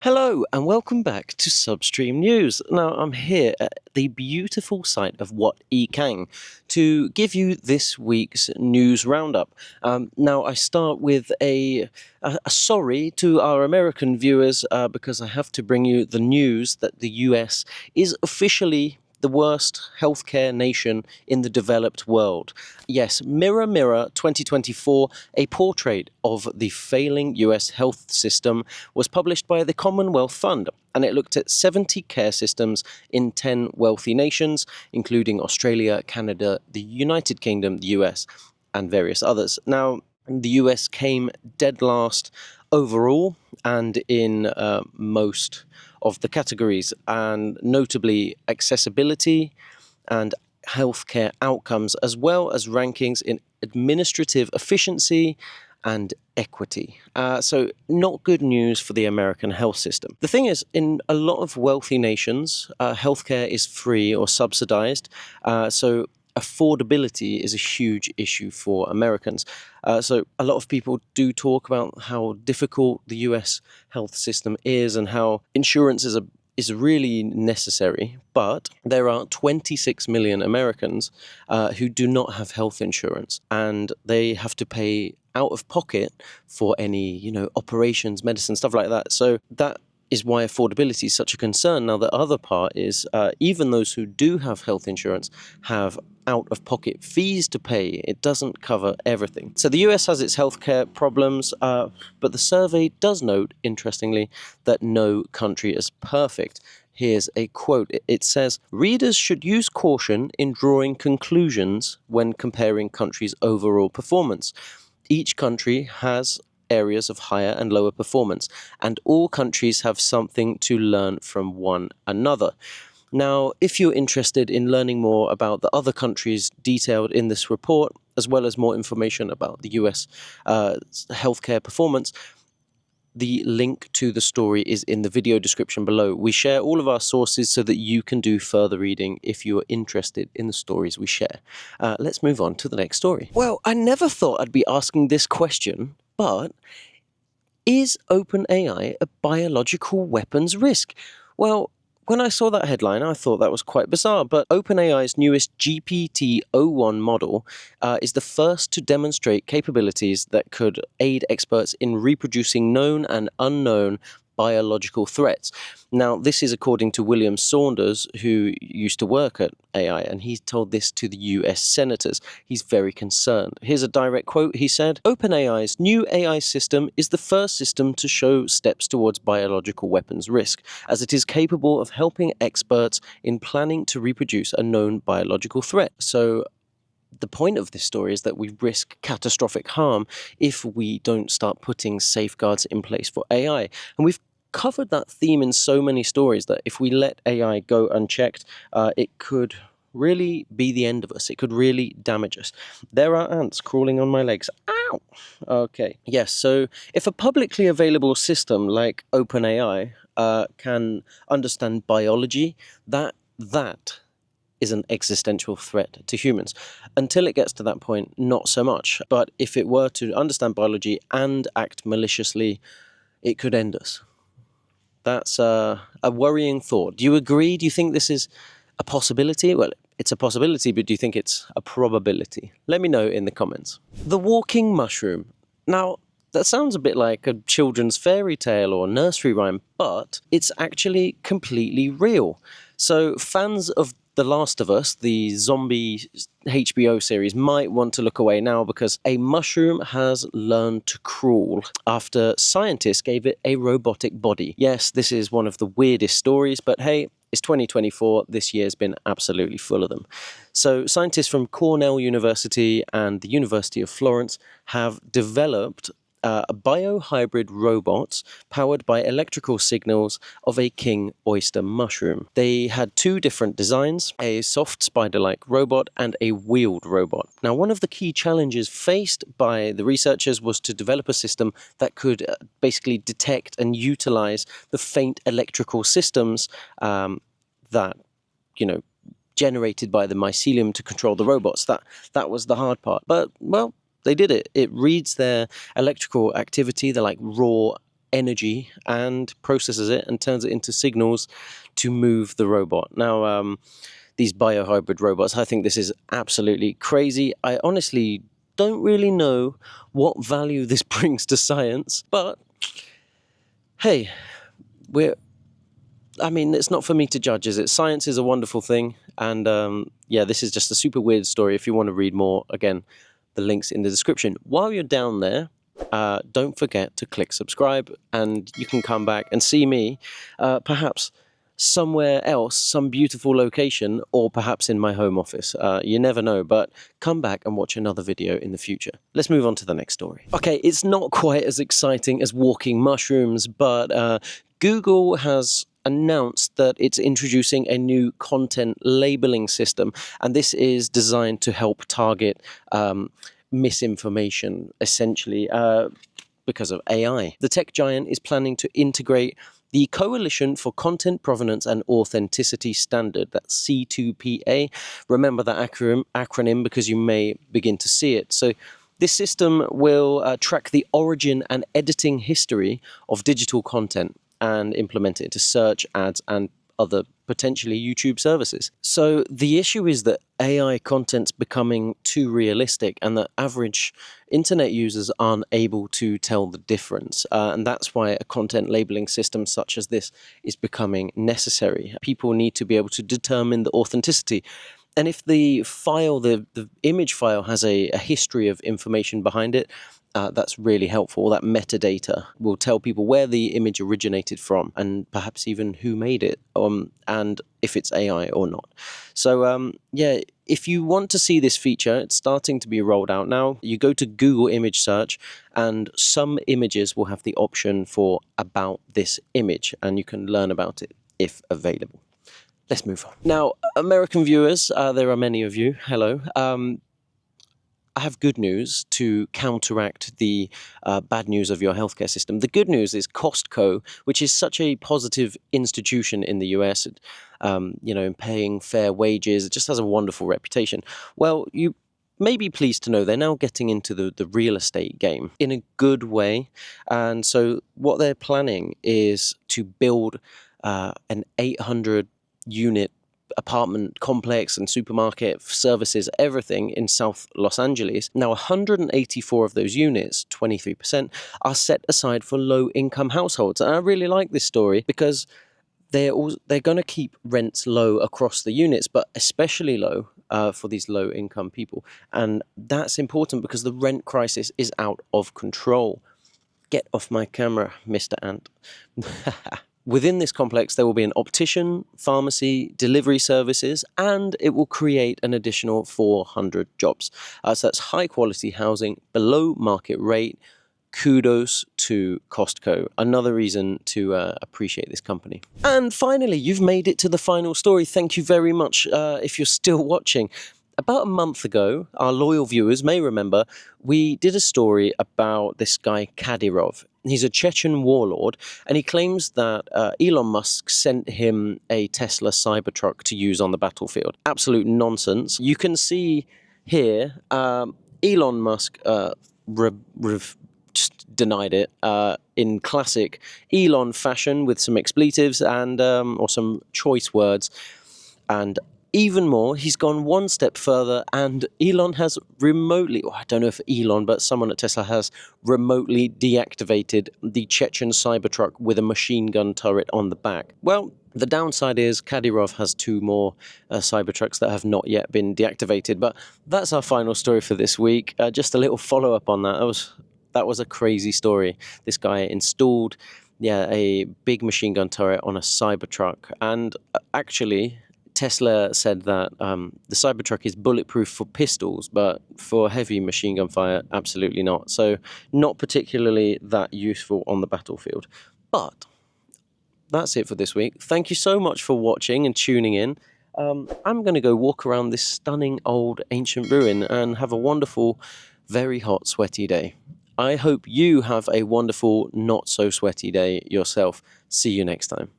Hello and welcome back to Substream News. Now I'm here at the beautiful site of Wat E Kang to give you this week's news roundup. Now I start with a sorry to our American viewers because I have to bring you the news that the US is officially the worst healthcare nation in the developed world. Yes, Mirror Mirror 2024, a portrait of the failing US health system, was published by the Commonwealth Fund, and it looked at 70 care systems in 10 wealthy nations, including Australia, Canada, the United Kingdom, the US, and various others. Now, the US came dead last overall and in most of the categories, and notably accessibility and healthcare outcomes, as well as rankings in administrative efficiency and equity. So not good news for the American health system. The thing is, in a lot of wealthy nations, healthcare is free or subsidized, so affordability is a huge issue for Americans. So a lot of people do talk about how difficult the US health system is and how insurance is really necessary, but there are 26 million Americans who do not have health insurance, and they have to pay out of pocket for any, operations, medicine, stuff like that. So that is why affordability is such a concern. Now, the other part is even those who do have health insurance have out-of-pocket fees to pay. It doesn't cover everything. So the US has its healthcare problems, but the survey does note, interestingly, that no country is perfect. Here's a quote. It says, "Readers should use caution in drawing conclusions when comparing countries' overall performance. Each country has areas of higher and lower performance, and all countries have something to learn from one another." Now, if you're interested in learning more about the other countries detailed in this report, as well as more information about the US healthcare performance, the link to the story is in the video description below. We share all of our sources so that you can do further reading if you are interested in the stories we share. Let's move on to the next story. Well, I never thought I'd be asking this question, but is OpenAI a biological weapons risk? Well, when I saw that headline, I thought that was quite bizarre, but OpenAI's newest GPT-o1 model is the first to demonstrate capabilities that could aid experts in reproducing known and unknown biological threats. Now, this is according to William Saunders, who used to work at AI, and he told this to the US senators. He's very concerned. Here's a direct quote. He said, "OpenAI's new AI system is the first system to show steps towards biological weapons risk, as it is capable of helping experts in planning to reproduce a known biological threat." So the point of this story is that we risk catastrophic harm if we don't start putting safeguards in place for AI. And we've covered that theme in so many stories that if we let AI go unchecked, it could really be the end of us. It could really damage us. There are ants crawling on my legs. Ow! Okay. Yes, so if a publicly available system like OpenAI can understand biology, that is an existential threat to humans. Until it gets to that point, not so much. But if it were to understand biology and act maliciously, it could end us. That's a worrying thought. Do you agree? Do you think this is a possibility? Well, it's a possibility, but do you think it's a probability? Let me know in the comments. The walking mushroom. Now, that sounds a bit like a children's fairy tale or nursery rhyme, but it's actually completely real. So fans of The Last of Us, the zombie HBO series, might want to look away now because a mushroom has learned to crawl after scientists gave it a robotic body. Yes, this is one of the weirdest stories, but hey, it's 2024. This year's been absolutely full of them. So scientists from Cornell University and the University of Florence have developed biohybrid robots powered by electrical signals of a king oyster mushroom. They had two different designs, a soft spider-like robot and a wheeled robot. Now, one of the key challenges faced by the researchers was to develop a system that could basically detect and utilize the faint electrical systems that, generated by the mycelium to control the robots. That was the hard part. But, well, they did it. It reads their electrical activity, they're like raw energy and processes it and turns it into signals to move the robot. Now, these biohybrid robots, I think this is absolutely crazy. I honestly don't really know what value this brings to science, but hey, it's not for me to judge, is it? Science is a wonderful thing, and yeah, this is just a super weird story. If you want to read more, again, the link's in the description. While you're down there, don't forget to click subscribe, and you can come back and see me, perhaps somewhere else, some beautiful location, or perhaps in my home office. You never know, but come back and watch another video in the future. Let's move on to the next story. Okay, it's not quite as exciting as walking mushrooms, but Google has announced that it's introducing a new content labeling system, and this is designed to help target misinformation, essentially, because of AI. The tech giant is planning to integrate the Coalition for Content Provenance and Authenticity Standard, that's C2PA. Remember that acronym because you may begin to see it. So this system will track the origin and editing history of digital content and implement it into search, ads, and other potentially YouTube services. So the issue is that AI content's becoming too realistic and that average internet users aren't able to tell the difference. And that's why a content labeling system such as this is becoming necessary. People need to be able to determine the authenticity. And if the file, the image file, has a history of information behind it, that's really helpful. That metadata will tell people where the image originated from and perhaps even who made it, and if it's AI or not. So yeah, if you want to see this feature, it's starting to be rolled out now. You go to Google image search and some images will have the option for about this image, and you can learn about it if available. Let's move on. Now, American viewers, there are many of you, hello. I have good news to counteract the bad news of your healthcare system. The good news is Costco, which is such a positive institution in the US, in paying fair wages. It just has a wonderful reputation. Well, you may be pleased to know they're now getting into the real estate game in a good way. And so what they're planning is to build an 800-unit apartment complex and supermarket services, everything in South Los Angeles. Now, 184 of those units, 23%, are set aside for low-income households. And I really like this story because they're going to keep rents low across the units, but especially low for these low-income people. And that's important because the rent crisis is out of control. Get off my camera, Mr. Ant. Within this complex, there will be an optician, pharmacy, delivery services, and it will create an additional 400 jobs. So that's high-quality housing, below market rate. Kudos to Costco. Another reason to appreciate this company. And finally, you've made it to the final story. Thank you very much if you're still watching. About a month ago, our loyal viewers may remember, we did a story about this guy Kadyrov. He's a Chechen warlord, and he claims that Elon Musk sent him a Tesla Cybertruck to use on the battlefield. Absolute nonsense. You can see here, Elon Musk just denied it in classic Elon fashion with some expletives and or some choice words. And even more, he's gone one step further, and Elon has remotely, I don't know if Elon, but someone at Tesla has remotely deactivated the Chechen Cybertruck with a machine gun turret on the back. Well, the downside is Kadyrov has 2 more Cybertrucks that have not yet been deactivated, but that's our final story for this week. Just a little follow-up on that. That was a crazy story. This guy installed, a big machine gun turret on a Cybertruck, and actually Tesla said that the Cybertruck is bulletproof for pistols, but for heavy machine gun fire, absolutely not. So not particularly that useful on the battlefield. But that's it for this week. Thank you so much for watching and tuning in. I'm going to go walk around this stunning old ancient ruin and have a wonderful, very hot, sweaty day. I hope you have a wonderful, not so sweaty day yourself. See you next time.